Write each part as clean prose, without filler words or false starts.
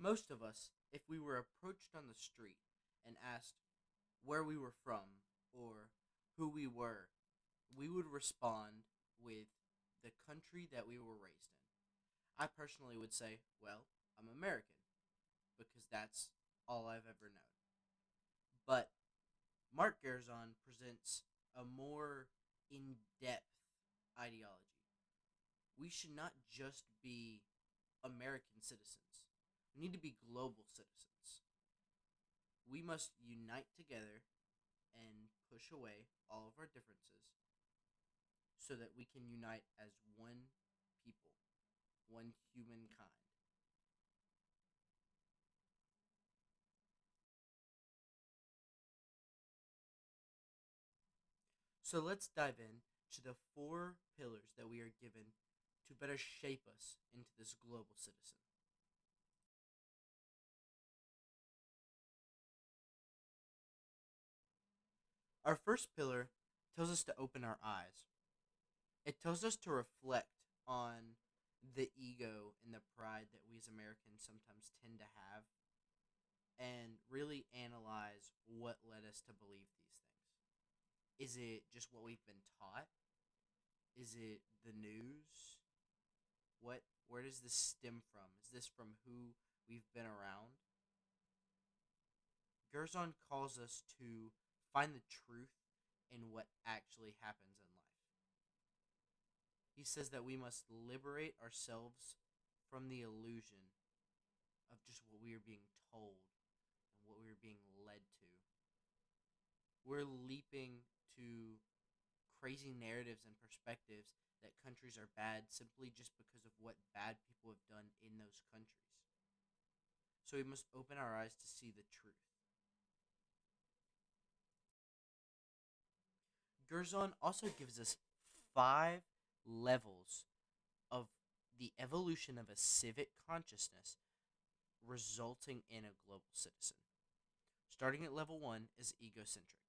Most of us, if we were approached on the street and asked where we were from or who we would respond with the country that we were raised in. I personally would say, well, I'm American because that's all I've ever known. But Mark Gerzon presents a more in depth ideology. We should not just be American citizens, we need to be global citizens. We must unite together and push away all of our differences so that we can unite as one people, one humankind. So let's dive in to the four pillars that we are given to better shape us into this global citizen. Our first pillar tells us to open our eyes. It tells us to reflect on the ego and the pride that we as Americans sometimes tend to have and really analyze what led us to believe these things. Is it just what we've been taught? Is it the news? Where does this stem from? Is this from who we've been around? Gerzon calls us to find the truth in what actually happens in life. He says that we must liberate ourselves from the illusion of just what we are being told and what we are being led to. We're leaping to crazy narratives and perspectives that countries are bad simply just because of what bad people have done in those countries. So we must open our eyes to see the truth. Gerzon also gives us 5 levels of the evolution of a civic consciousness resulting in a global citizen. Starting at level 1 is egocentric.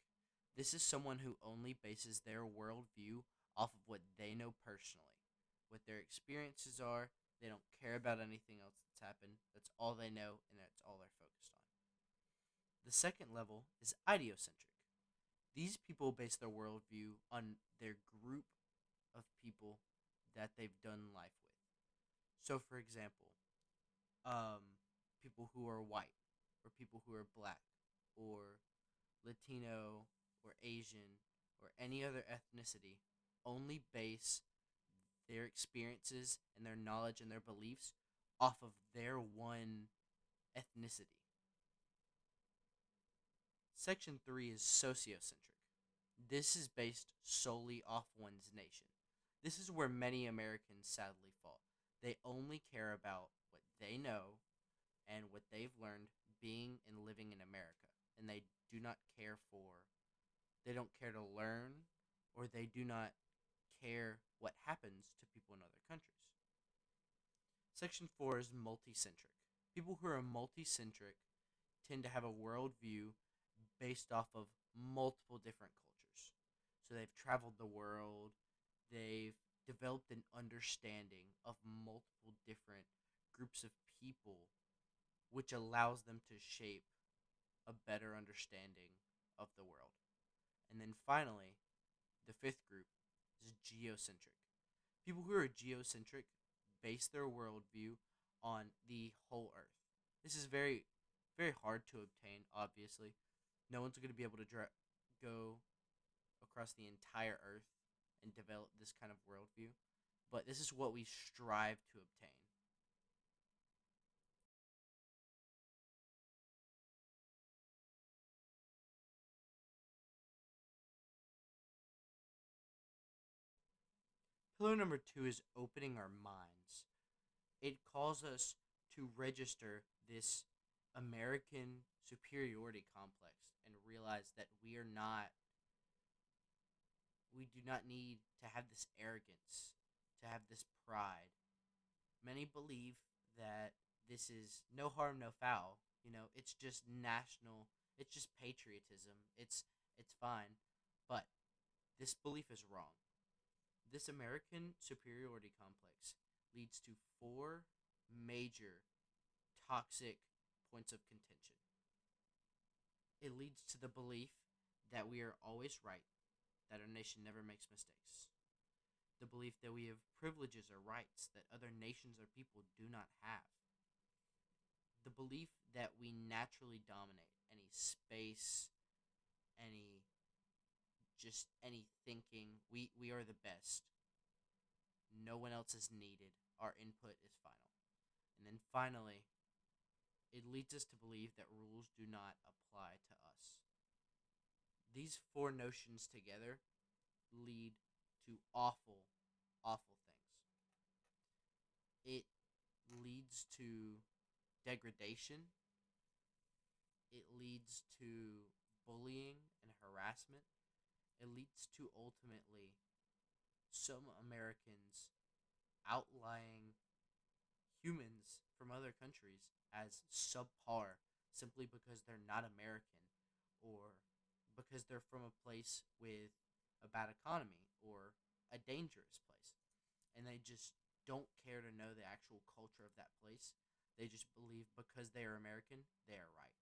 This is someone who only bases their worldview off of what they know personally, what their experiences are. They don't care about anything else that's happened. That's all they know, and that's all they're focused on. The second level is idiocentric. These people base their worldview on their group of people that they've done life with. So, for example, people who are white, or people who are black, or Latino, or Asian, or any other ethnicity only base their experiences and their knowledge and their beliefs off of their one ethnicity. Section 3 is sociocentric. This is based solely off one's nation. This is where many Americans sadly fall. They only care about what they know and what they've learned being and living in America. And do not care for, they don't care to learn, or they do not care what happens to people in other countries. Section 4 is multicentric. People who are multicentric tend to have a worldview based off of multiple different cultures. So they've traveled the world, they've developed an understanding of multiple different groups of people, which allows them to shape a better understanding of the world. And then finally, the fifth group is geocentric. People who are geocentric base their worldview on the whole Earth. This is very, very hard to obtain, obviously. No one's going to be able to go across the entire Earth and develop this kind of worldview, but this is what we strive to obtain. Pillar number 2 is opening our minds. It calls us to register this American superiority complex and realize that we do not need to have this arrogance, to have this pride. Many believe that this is no harm, no foul. It's just national, it's just patriotism. It's fine. But this belief is wrong. This American superiority complex leads to 4 major toxic points of contention. It leads to the belief that we are always right, that our nation never makes mistakes. The belief that we have privileges or rights that other nations or people do not have. The belief that we naturally dominate any space, any any thinking. We are the best. No one else is needed. Our input is final. And then finally, it leads us to believe that rules do not apply to us. These four notions together lead to awful, awful things. It leads to degradation, it leads to bullying and harassment, it leads to ultimately some Americans outlying humans from other countries as subpar simply because they're not American or because they're from a place with a bad economy or a dangerous place. And they just don't care to know the actual culture of that place. They just believe because they are American, they are right.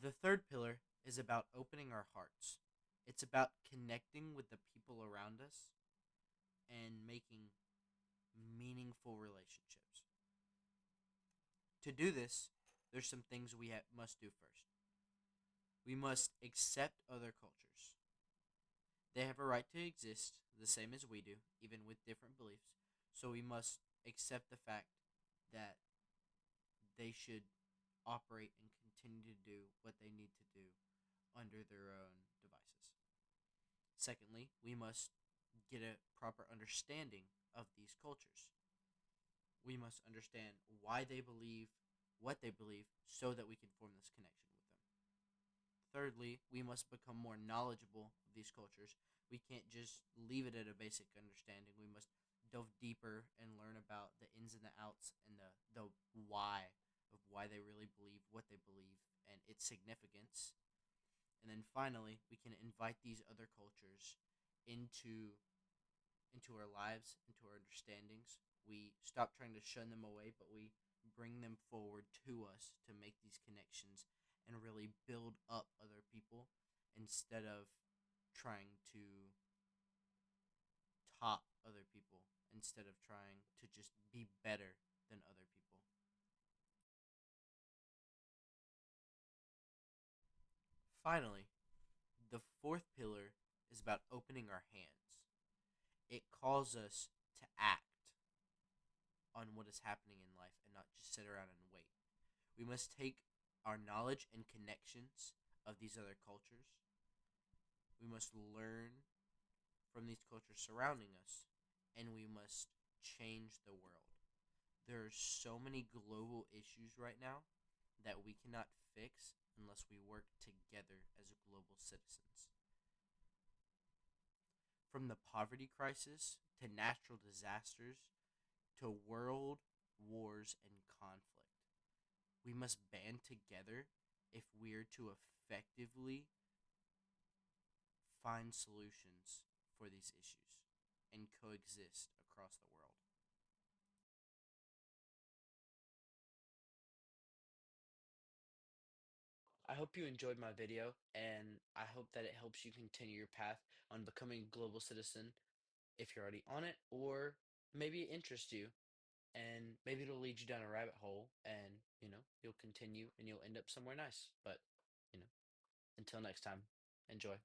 The third pillar is about opening our hearts. It's about connecting with the people around us and making meaningful relationships. To do this, there's some things must do first. We must accept other cultures. They have a right to exist the same as we do, even with different beliefs. So we must accept the fact that they should operate and continue to do what they need to do under their own devices. Secondly, we must get a proper understanding of these cultures. We must understand why they believe what they believe so that we can form this connection with them. Thirdly, we must become more knowledgeable of these cultures. We can't just leave it at a basic understanding. We must delve deeper and learn about the ins and the outs and the why of why they really believe what they believe and its significance. And then finally, we can invite these other cultures into into our lives, into our understandings. We stop trying to shun them away, but we bring them forward to us to make these connections and really build up other people instead of trying to top other people, instead of trying to just be better than other people. Finally, the fourth pillar is about opening our hands. It calls us to act on what is happening in life and not just sit around and wait. We must take our knowledge and connections of these other cultures. We must learn from these cultures surrounding us, and we must change the world. There are so many global issues right now that we cannot fix unless we work together as global citizens. From the poverty crisis to natural disasters to world wars and conflict, we must band together if we're to effectively find solutions for these issues and coexist across the world. I hope you enjoyed my video, and I hope that it helps you continue your path on becoming a global citizen if you're already on it, or maybe it interests you, and maybe it'll lead you down a rabbit hole, and you'll continue and you'll end up somewhere nice. But, you know, until next time, enjoy.